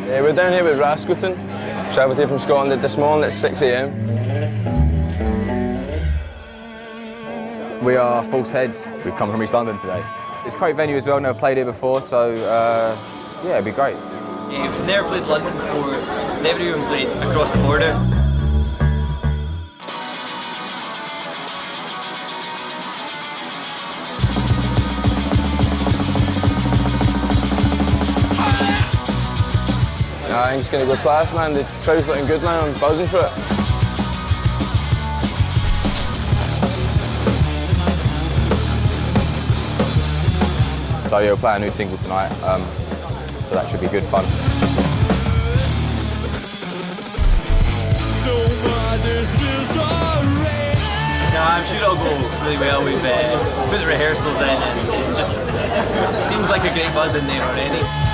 We're down here with Rascalton. Travelled here from Scotland this morning at 6 a.m. We are False Heads. We've come from East London today. It's a great venue as well, never played here before, so yeah, it'd be great. Yeah, we've never played London before, never even played across the border. I think it's going to go class, man. The crowd's looking good now. I'm buzzing for it. So you'll play a new single tonight, so that should be good fun. No, I'm sure it'll go really well. We've put the rehearsals in and it seems like a great buzz in there already.